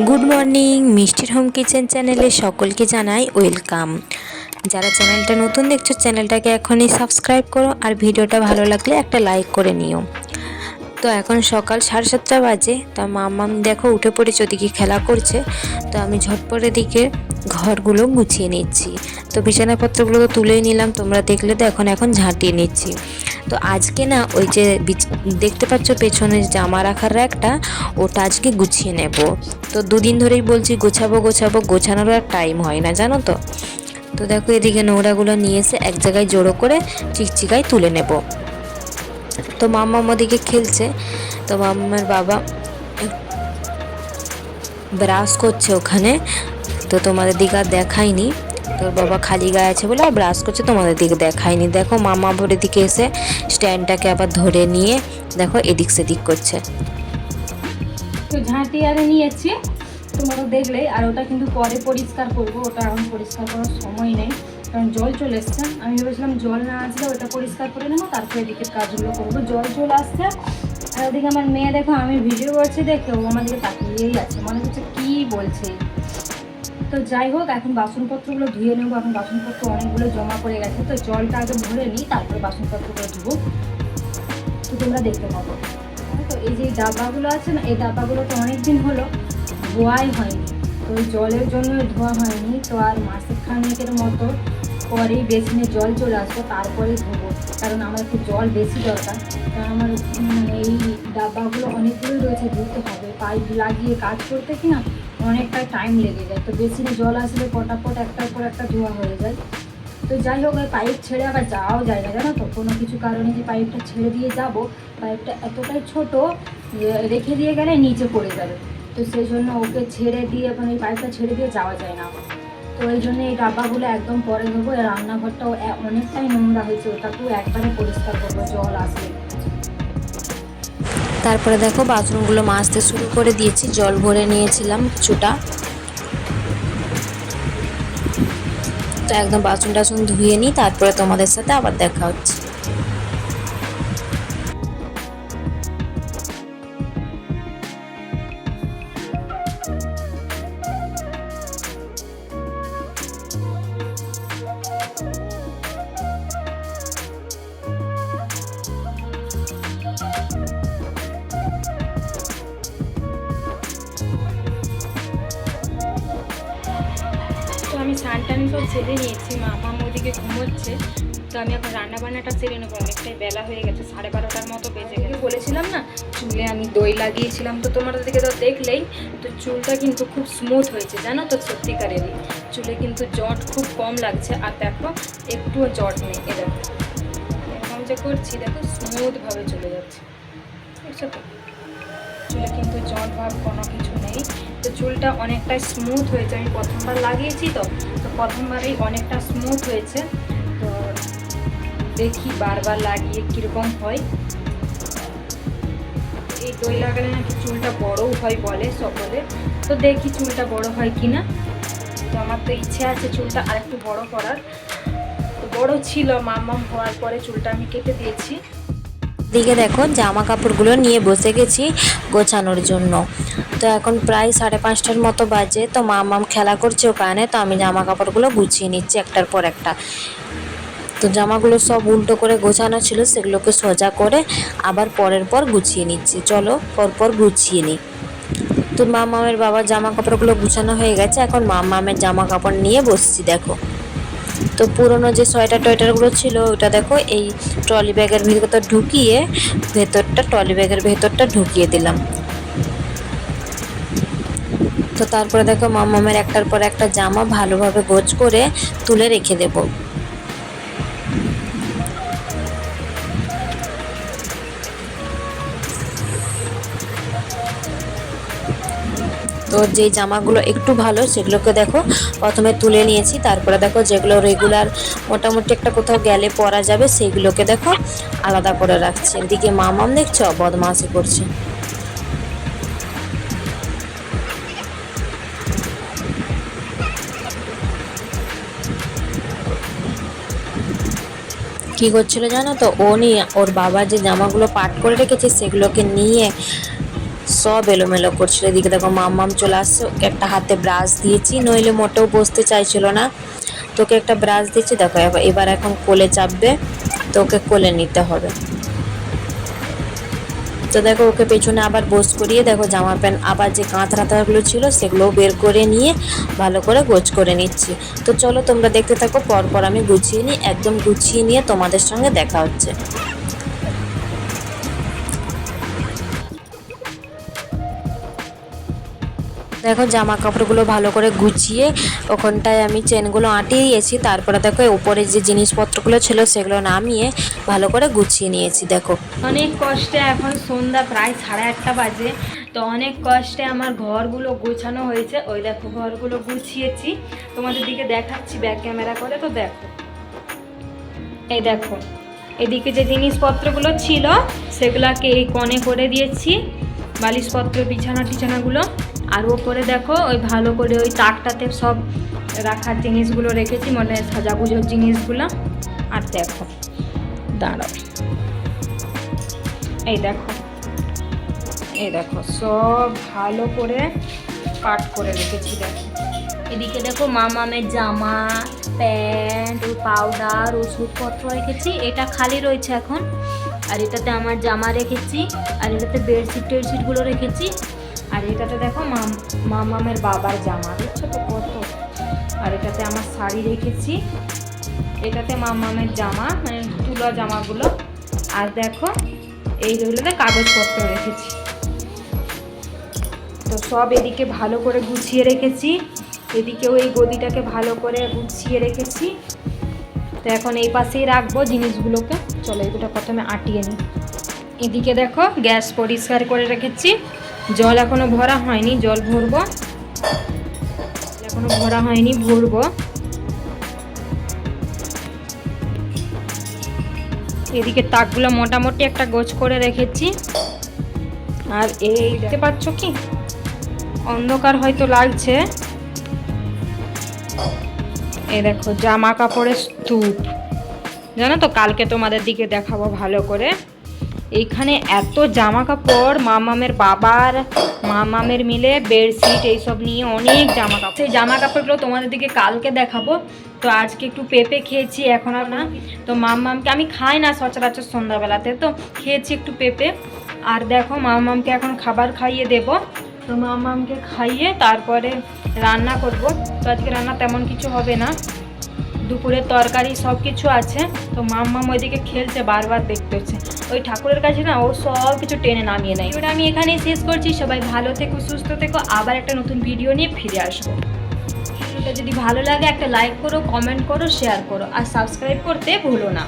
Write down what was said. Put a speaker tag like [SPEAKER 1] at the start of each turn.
[SPEAKER 1] Good morning, মিষ্টির home kitchen চ্যানেলে সকলকে জানাই ওয়েলকাম। যারা চ্যানেলটা নতুন দেখছো চ্যানেলটাকে এখনই সাবস্ক্রাইব করো, আর ভিডিওটা ভালো লাগলে একটা লাইক করে নিও। তো এখন সকাল 7:30 বাজে। তো মাম্মাম দেখো উঠে পড়েছে, ওদিকে খেলা করছে। তো আমি ঝটপটের দিকে ঘরগুলো গুছিয়ে নিচ্ছি। তো বিছানাপত্রগুলো তো তুলেই নিলাম, তোমরা দেখলে। তো এখন ঝাঁটিয়ে নিচ্ছি। তো আজকে না ওই যে দেখতে পাচ্ছ পেছনে জামা রাখার র্যাকটা, ওটা আজকে গুছিয়ে নেব। তো দুদিন ধরেই বলছি গোছাবো, গোছানোরও আর টাইম হয় না, জানো তো। তো দেখো এদিকে নোংরাগুলো নিয়ে এসে এক জায়গায় জড়ো করে চিকচিকায় তুলে নেব। তো মাম্মা ওদিকে খেলছে। তো মাম্মার বাবা ব্রাশ করছে ওখানে। তো তোমাদের দিকে আর দেখায়নি, তোর বাবা খালি গায়ে আছে বলে আর ব্রাশ করছে, তোমাদের দিকে দেখায়নি। দেখো মাম্মা ভোরের দিকে এসে স্ট্যান্ডটাকে আবার ধরে নিয়ে দেখো এদিক সেদিক করছে।
[SPEAKER 2] তো ঝাঁটি আরে নিয়েছি, তোমরা দেখলেই। আর ওটা কিন্তু পরে পরিষ্কার করবো, ওটা এখন পরিষ্কার করার সময় নেই, কারণ জল চলে এসছে। আমি ভেবেছিলাম জল না আসলে ওটা পরিষ্কার করে নেবো, তারপরে এদিকে কাজগুলো করবো। জল চলে আসছে। আর ওদিকে আমার মেয়ে দেখো আমি ভিডিও করছি দেখে ও আমার দিকে তাকিয়েই আছে, মনে হচ্ছে কী বলছে। তো যাই হোক, এখন বাসনপত্রগুলো ধুয়ে নেবো। এখন বাসনপত্র অনেকগুলো জমা পড়ে গেছে, তো জলটা আগে ভরে নিই, তারপরে বাসনপত্রগুলো ধুবো। তো তোমরা দেখতে পাবো। তো এই যে ডাব্বাগুলো আছে না, এই ডাব্বাগুলো তো অনেকদিন হলো ধোয়াই হয়নি। তো ওই জলের জন্য ধোয়া হয়নি। তো আর মাসখানেকের মতো পরেই বেসিনে জল চলে আসবো, তারপরেই ধোবো, কারণ আমার একটু জল বেশি দরকার। কারণ আমার এই ডাব্বাগুলো অনেকগুলোই রয়েছে, ধুতে হবে। পাইপ লাগিয়ে কাজ করতে কি না অনেকটা টাইম লেগে যায়। তো বেসিনে জল আসলে পটাপট একটার পর একটা ধোয়া হয়ে যায়। তো যাই হোক, ওই পাইপ ছেড়ে আবার যাওয়াও যায় না, জানো তো। কোনো কিছু কারণে যে পাইপটা ছেড়ে দিয়ে যাব, পাইপটা এতটাই ছোট যে রেখে দিয়ে গেলে নিচে পড়ে যাবে। তো সেই জন্য ওকে ছেড়ে দিয়ে, মানে এই পাইপটা ছেড়ে দিয়ে যাওয়া যায় না। তো এই জন্য এই ডাব্বাগুলো একদম পরে দেবো। আর রান্নাঘরটাও অনেকটাই নোংরা হয়েছে, ওটাকেও একবারে পরিষ্কার করবো জল আসলে।
[SPEAKER 1] তারপরে দেখো বাথরুমগুলো মাজতে শুরু করে দিয়েছি, জল ভরে নিয়েছিলাম কিছুটা। তো একদম বাসন টাসন ধুয়ে নিই, তারপরে তোমাদের সাথে আবার দেখা হচ্ছে।
[SPEAKER 2] তো আমি স্নান টান সব সেরে নিয়েছি, মামা ওদিকে ঘুমোচ্ছে। তো আমি এখন রান্নাবান্নাটা সেরে নেবো, অনেকটাই বেলা হয়ে গেছে, 12:30টার মতো বেজে গেছে। বলেছিলাম না চুলে আমি দই লাগিয়েছিলাম, তো তোমাদের দিকে তো দেখলেই। তো চুলটা কিন্তু খুব স্মুথ হয়েছে, জানো তো, সত্যিকারেরই। চুলে কিন্তু জট খুব কম লাগছে। আর দেখো একটুও জট নেই, এ দেখো এরকম যে করছি, দেখো স্মুথভাবে চলে যাচ্ছে, বুঝছো তো। চুলে কিন্তু জট ভাব কোনো কিছু নেই। তো চুলটা অনেকটা স্মুথ হয়েছে, আমি প্রথমবার লাগিয়েছি তো প্রথমবারেই অনেকটা স্মুথ হয়েছে। তো দেখি বারবার লাগিয়ে কীরকম হয়। এই দই লাগালে নাকি চুলটা বড়ও হয় বলে সকলে। তো দেখি চুলটা বড় হয় কি না। তো আমার তো ইচ্ছে আছে চুলটা আরেকটু বড় করার। তো বড় ছিল, মাম্মাম হওয়ার পরে চুলটা আমি কেটে দিয়েছি।
[SPEAKER 1] দিকে দেখো জামা কাপড়গুলো নিয়ে বসে গেছি গোছানোর জন্য। তো এখন প্রায় 5:30টার মতো বাজে। তো মাম্মাম খেলা করছে ওখানে, তো আমি জামা কাপড়গুলো গুছিয়ে নিচ্ছি একটার পর একটা। তো জামাগুলো সব উল্টো করে গোছানো ছিল, সেগুলোকে সোজা করে আবার পরের পর গুছিয়ে নিচ্ছি। চলো পরপর গুছিয়ে নিই। তো মাম্মামের বাবার জামা কাপড়গুলো গুছানো হয়ে গেছে, এখন মাম্মামের জামা কাপড় নিয়ে বসছি দেখো। তো পুরনো যে সোয়েটার টোয়েটারগুলো ছিল ওটা দেখো এই ট্রলি ব্যাগের ভিতর ঢুকিয়ে ট্রলি ব্যাগের ভেতরটা ঢুকিয়ে দিলাম। তো তারপরে দেখো মাম্মামের একটার পর একটা জামা ভালোভাবে গোছ করে তুলে রেখে দেব। তো যে জামাগুলো একটু ভালো সেগুলোকে দেখো প্রথমে তুলে নিয়েছি, তারপরে দেখো যেগুলো রেগুলার মোটামুটি একটা কোথাও গেলে পরা যাবে সেগুলোকে দেখো আলাদা করে রাখছি। এদিকে মামাম দেখছো বদমাশি করছে। কী করছিল জানো তো, ও নিয়ে ওর বাবা যে জামাগুলো পাট করে রেখেছে সেগুলোকে নিয়ে সব এলোমেলো করছিল। এদিকে দেখো মাম্মাম চলে আসছে, ওকে একটা হাতে ব্রাশ দিয়েছি, নইলে মোটেও বসতে চাইছিল না। তোকে একটা ব্রাশ দিচ্ছি, দেখো এবার এখন কোলে চাপবে, তো ওকে কোলে নিতে হবে। তো দেখো ওকে পেছনে আবার বস করিয়ে দেখো জামা প্যান্ট আবার যে কাঁথরাগুলো ছিল সেগুলোও বের করে নিয়ে ভালো করে গোছ করে নিচ্ছি। তো চলো তোমরা দেখতে থাকো, পরপর আমি গুছিয়ে নিই, একদম গুছিয়ে নিয়ে তোমাদের সঙ্গে দেখা হচ্ছে। দেখো জামা কাপড়গুলো ভালো করে গুছিয়ে ওখানটায় আমি চেনগুলো আঁটিয়ে দিয়েছি। তারপরে দেখো উপরে যে জিনিসপত্রগুলো ছিল সেগুলো নামিয়ে ভালো করে গুছিয়ে নিয়েছি। দেখো
[SPEAKER 2] অনেক কষ্টে এখন সন্ধ্যা প্রায় 8:30 বাজে, তো অনেক কষ্টে আমার ঘরগুলো গোছানো হয়েছে। ওই দেখো ঘরগুলো গুছিয়েছি, তোমাদের দিকে দেখাচ্ছি ব্যাক ক্যামেরা করে। তো দেখো এই দেখো এদিকে যে জিনিসপত্রগুলো ছিল সেগুলাকে এই কোণে করে দিয়েছি, বালিশপত্র বিছানা টিছানাগুলো। আর ওপরে দেখো ওই ভালো করে ওই তাকটাতে সব রাখার জিনিসগুলো রেখেছি, মানে সাজাগুজোর জিনিসগুলো। আর দেখো দাঁড়াও, এই দেখো সব ভালো করে কাট করে রেখেছি। দেখো এদিকে দেখো মামামের জামা প্যান্ট, পাউডার, ওষুধপত্র রেখেছি। এটা খালি রয়েছে এখন। আর এটাতে আমার জামা রেখেছি, আর এটাতে বেডশিট টেডশিটগুলো রেখেছি। আর এটাতে দেখো মামামের বাবার জামা, দেখছো তো কত। আর এটাতে আমার শাড়ি রেখেছি, এটাতে মামামের জামা মানে তুলা জামাগুলো। আর দেখো এইগুলোতে কাগজপত্র রেখেছি। তো সব এদিকে ভালো করে গুছিয়ে রেখেছি, এদিকেও এই গদিটাকে ভালো করে গুছিয়ে রেখেছি। তো এখন এই পাশেই রাখবো জিনিসগুলোকে। চলো এগুলো প্রথমে আটিয়ে নিই। এদিকে দেখো গ্যাস পরিষ্কার করে রেখেছি, জল এখনো ভরা হয়নি, জল ভরবো, এখনো ভরা হয়নি, ভরবো। এদিকে তাকগুলো মোটামুটি একটা গোছ করে রেখেছি। আর এই দেখতে পাচ্ছ কি, অন্ধকার হয়তো লাগছে, এই দেখো জামা কাপড়ের স্তূপ, জানো তো কালকে তোমাদের দিকে দেখাবো ভালো করে। এইখানে এত জামা কাপড়, মামামের বাবার মামামের মিলে বেডশিট এইসব নিয়ে অনেক জামা কাপড়। সেই জামা কাপড়গুলো তোমাদের দিকে কালকে দেখাবো। তো আজকে একটু পেঁপে খেয়েছি, এখন আর না। তো মামামকে আমি খাই না সচরাচর সন্ধ্যাবেলাতে, তো খেয়েছি একটু পেঁপে। আর দেখো মামামকে এখন খাবার খাইয়ে দেব। তো মামামকে খাইয়ে তারপরে রান্না করব। তো আজকে রান্না তেমন কিছু হবে না, দুপুরের তরকারি সব কিছু আছে। তো মাম্মাম ওইদিকে খেলছে, বারবার দেখতে হচ্ছে। ওই ঠাকুরের কাছে না ও সব কিছু টেনে নামিয়ে নেয়। ওটা আমি এখানেই শেষ করছি। সবাই ভালো থেকো, সুস্থ থেকো, আবার একটা নতুন ভিডিও নিয়ে ফিরে আসবো। ভিডিওটা যদি ভালো লাগে একটা লাইক করো, কমেন্ট করো, শেয়ার করো, আর সাবস্ক্রাইব করতে ভুলো না।